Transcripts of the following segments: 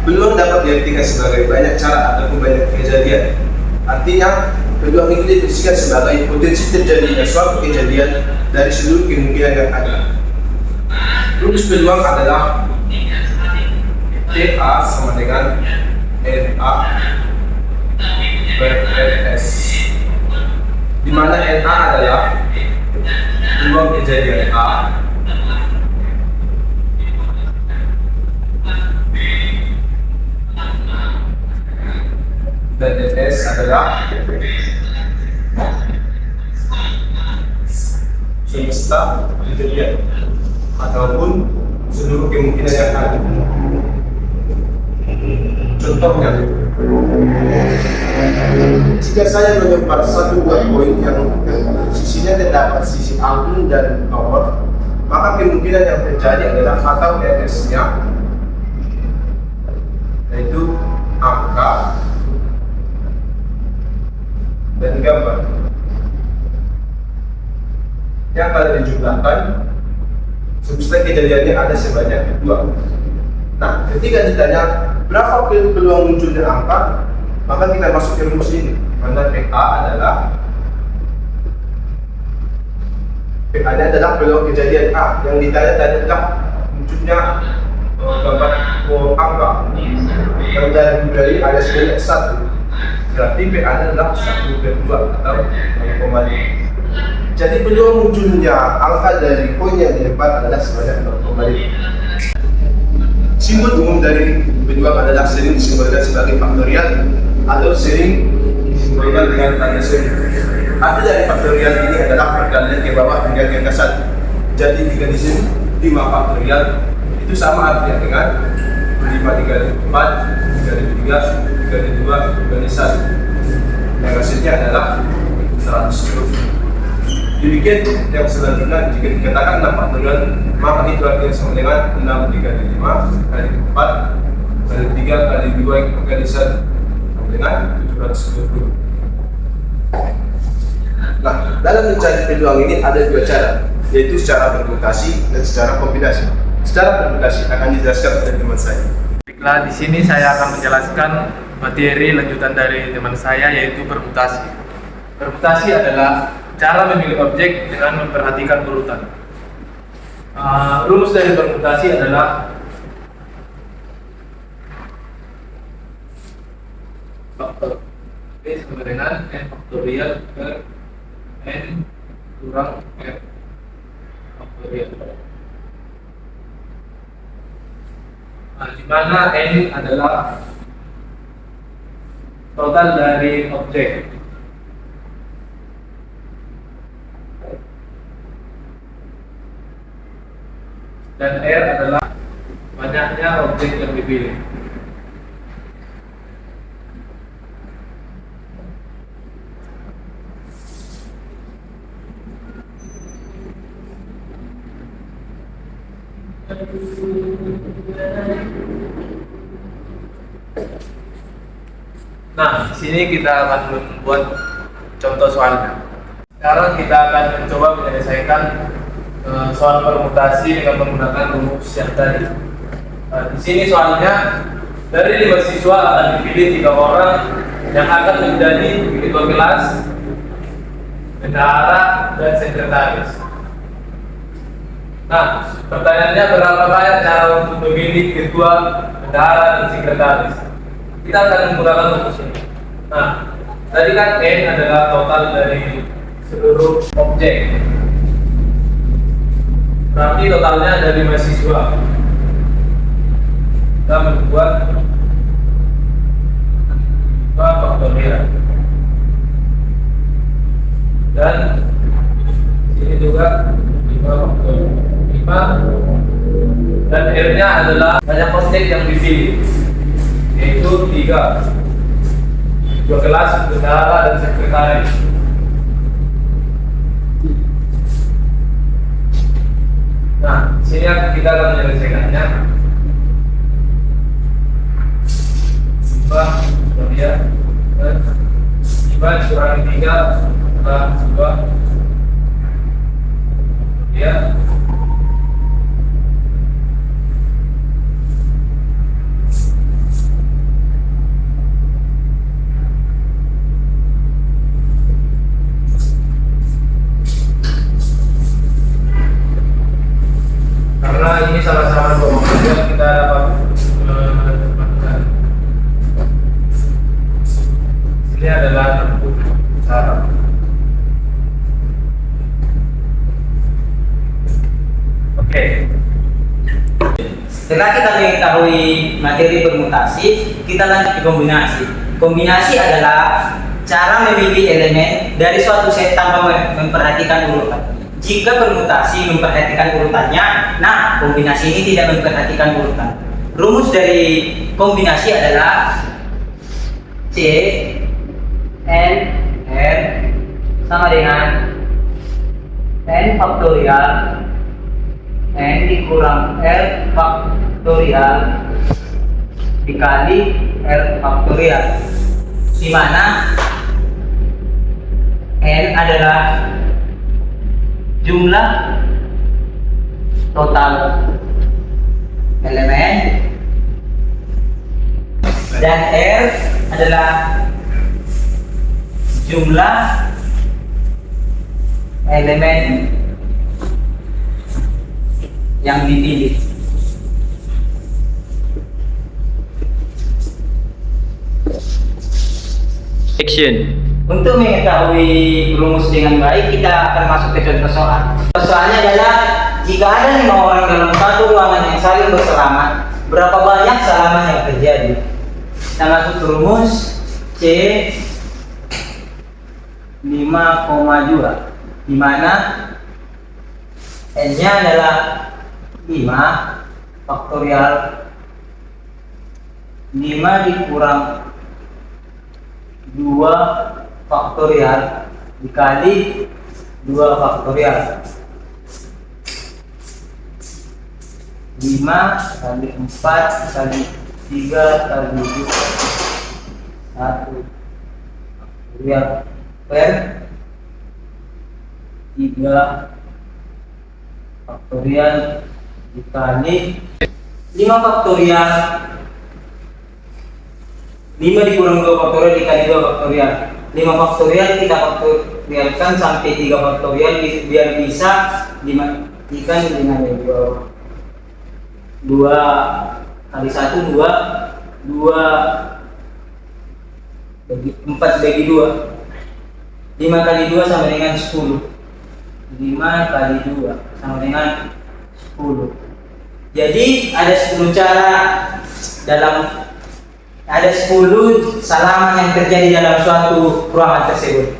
Peluang dapat diartikan sebagai banyak cara ataupun banyak kejadian. Artinya, peluang itu didefinisikan sebagai potensi terjadinya suatu kejadian dari seluruh kemungkinan yang ada. Rumus peluang adalah TA sama dengan NA per NS, di mana NA adalah peluang kejadian A dan NS adalah semesta kejadian ataupun seluruh kemungkinan yang ada. Contohnya, jika saya menyimpan satu buah koin yang sisinya terdapat sisi angka dan nomor, maka kemungkinan yang terjadi adalah atau NS-nya, yaitu angka dan gambar yang kalau dijumlahkan semesta kejadiannya ada sebanyak 2. Nah, ketika ditanya berapa peluang munculnya angka, maka kita masuk ke rumus ini, mana PA adalah peluang kejadian A. Yang ditanya tadi adalah munculnya gambar angka yang dari ada sebanyak 1. Berarti PA adalah 1/2 atau 0,5. Jadi peluang munculnya angka dari koin yang didapat adalah sebanyak 0,5. Simbol umum dari peluang adalah sering disimbolkan sebagai faktorial atau sering disimbolkan dengan tanda seri. Arti dari faktorial ini adalah perkalian ke bawah hingga ke angka 1. Jadi jika di sini 5 faktorial itu sama artinya dengan 5 dikali 4 dikali 3 dikali 2 dikali 1, yang hasilnya adalah 110. Demikian yang selanjutnya, jika dikatakan 6 faktorial, maka itu artinya sama dengan 6 dikali 5 kali 4 kali 3 kali 2 kali 1 sama dengan 720. Nah, dalam mencari peluang ini ada 2 cara, yaitu secara permutasi dan secara kombinasi. Secara permutasi akan dijelaskan oleh teman saya. Baiklah, di sini saya akan menjelaskan materi lanjutan dari teman saya, yaitu permutasi. Permutasi adalah cara memilih objek dengan memperhatikan urutan. Rumus dari permutasi adalah faktor P sama dengan N faktorial per N kurang F faktorial. Nah, di mana N adalah total dari objek, dan R adalah banyaknya objek yang dipilih. Nah, di sini kita akan membuat contoh soalnya. Sekarang kita akan mencoba menyelesaikan soal permutasi dengan menggunakan rumus yang tadi. Di sini soalnya, dari 5 siswa akan dipilih 3 orang yang akan menjadi ketua kelas, bendahara, dan sekretaris. Nah, pertanyaannya berapa banyak cara untuk memilih ketua, bendahara, dan sekretaris? Kita akan menggunakan rumus ini. Nah, tadi kan N adalah total dari seluruh objek. Berarti totalnya ada 5 siswa. Kita membuat 5 faktorial. Dan sini juga 5 faktorial. 5, dan R-nya adalah banyak objek yang dipilih, yaitu 3. Ketua kelas, bendahara, dan sekretaris. Nah, sini rumusnya kita akan menyelesaikannya. 5 ya, 5 dikurangi 3 tambah 2 ya. Karena ini sama-sama 2 makanya kita dapat menentukan. Ini adalah cara. Oke. Setelah kita mengetahui materi permutasi, kita lanjut ke kombinasi. Kombinasi adalah cara memilih elemen dari suatu set tanpa memperhatikan urutan. Jika permutasi memperhatikan urutannya, nah kombinasi ini tidak memperhatikan urutan. Rumus dari kombinasi adalah C N R sama dengan N faktorial N dikurang R faktorial dikali R faktorial, di mana N adalah jumlah total elemen dan R adalah jumlah elemen yang dipilih. Action. Untuk mengetahui rumus dengan baik, kita akan masuk ke contoh soal. Soalnya adalah jika ada 5 orang dalam satu ruangan yang saling bersalaman, berapa banyak salaman yang terjadi? Kita masuk ke rumus C 5,2, di mana N-nya adalah 5 faktorial 5 dikurang 2 faktorial dikali 2 faktorial. 5 kali 4 kali 3 kali 2 1 faktorial per 3 faktorial dikali 5 faktorial 5 dikurang 2 faktorial dikali 2 faktorial. 5 faktorial kita faktorialkan sampai 3 faktorial biar bisa dimatikan dengan 2 kali 1 2 bagi 4 bagi 2. 5 kali 2 sama dengan 10. 5 kali 2 sama dengan 10. Jadi ada 10 cara ada 10 salaman yang terjadi dalam suatu ruangan tersebut.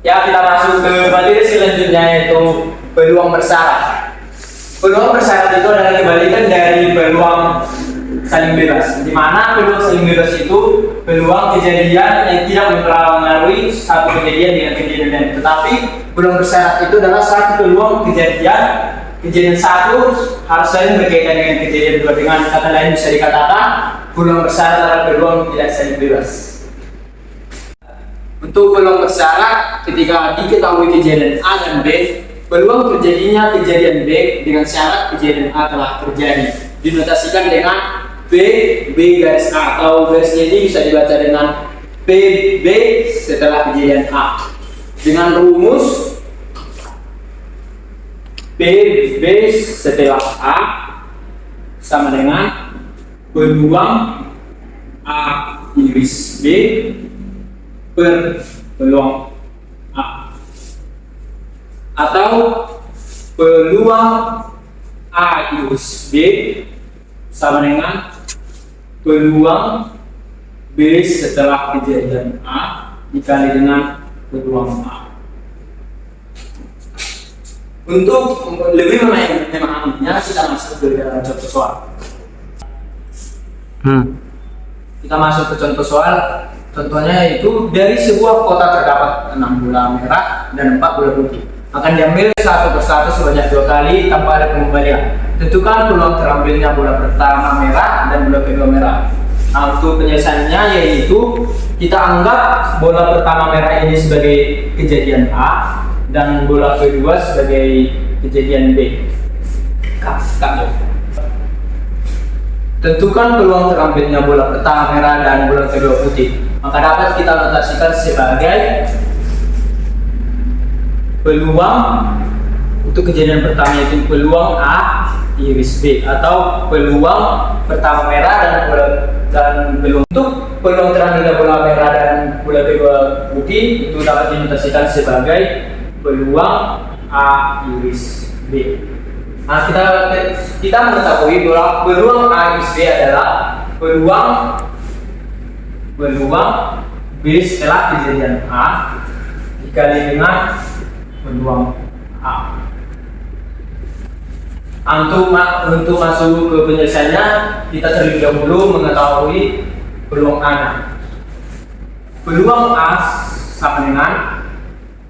Ya, kita masuk ke materi selanjutnya, yaitu peluang bersyarat. Peluang bersyarat itu adalah kebalikan dari peluang saling bebas, di mana peluang saling bebas itu peluang kejadian yang tidak mempengaruhi satu kejadian dengan kejadian lain. Tetapi peluang bersyarat itu adalah satu peluang kejadian satu harus saling berkaitan dengan kejadian dua. Dengan kata lain bisa dikatakan peluang bersyarat adalah peluang tidak saling bebas. Untuk peluang bersyarat, ketika diketahui kejadian A dan B, peluang terjadinya kejadian B dengan syarat kejadian A telah terjadi dinotasikan dengan B garis A, atau garisnya ini bisa dibaca dengan PB setelah kejadian A dengan rumus PB setelah A sama dengan peluang A iris B per peluang A, atau peluang A iris B sama dengan peluang B setelah kejadian A dikali dengan peluang A. Untuk lebih memahaminya, kita masuk ke dalam contoh soal. Kita masuk ke contoh soal. Contohnya itu dari sebuah kota terdapat 6 bola merah dan 4 bola putih. akan diambil satu persatu sebanyak 2 kali tanpa ada pengembalian. Tentukan peluang terambilnya bola pertama merah dan bola kedua merah. Nah, untuk penyelesaiannya yaitu kita anggap bola pertama merah ini sebagai kejadian A dan bola kedua sebagai kejadian B. Tentukan peluang terambilnya bola pertama merah dan bola kedua putih. Maka dapat kita notasikan sebagai peluang untuk kejadian pertama yaitu peluang A iris B, atau peluang pertama merah dan peluang untuk peluang terambilnya bola merah dan bola kedua putih itu dapat dinotasikan sebagai peluang A iris B. Nah, kita mengetahui bahwa peluang A iris B adalah peluang B setelah kejadian A dikali dengan peluang A. Untuk masuk ke penyelesaiannya, kita terlebih dahulu mengetahui peluang A. Peluang A sama dengan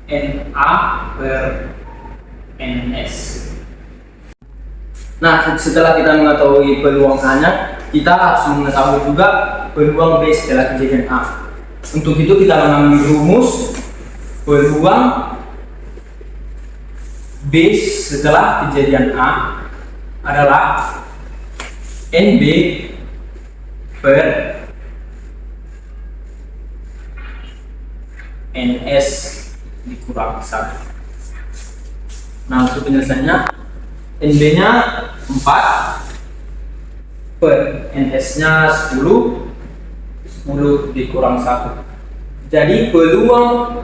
NA per NS. Nah, setelah kita mengetahui peluang A-nya, kita harus mengetahui juga peluang B setelah kejadian A. Untuk itu kita mengambil rumus peluang B setelah kejadian A adalah NB per NS dikurang 1. Nah, untuk penyelesaiannya NB nya 4 per NS nya 10 dikurang 1. Jadi peluang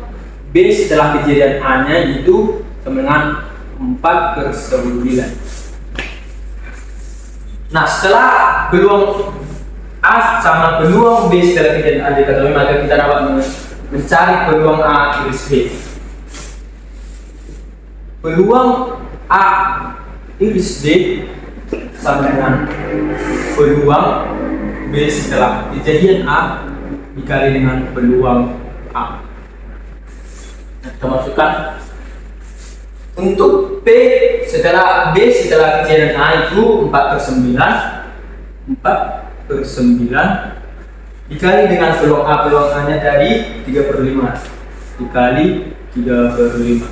B setelah kejadian A nya itu sama dengan 4/9. Nah, setelah peluang A sama peluang B setelah kejadian A diketahui, maka kita dapat mencari peluang A iris B. Peluang A iris B sama dengan peluang B setelah kejadian A dikali dengan peluang A. Nah, kita masukkan untuk B setelah kejadian A itu 4/9 dikali dengan peluang A nya tadi 3/5 dikali 3/5.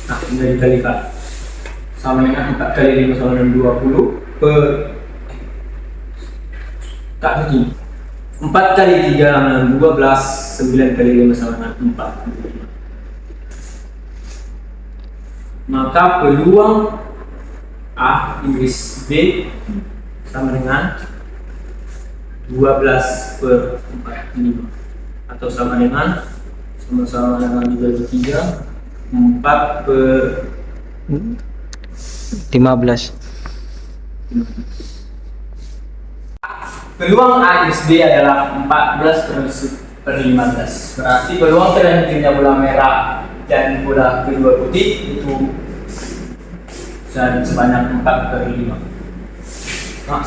Nah, ini dikalikan sama dengan 4 kali 5 sama dengan 20 per 4 kali 3 sama dengan 12, 9 kali 5 sama dengan 4. Maka peluang A iris B sama dengan 12/45 atau sama dengan sama-sama dengan dibagi 3 15. Peluang A iris B adalah 14/15. Berarti peluang terambilnya bola merah dan bola kedua putih itu sebanyak 4/5. Nah,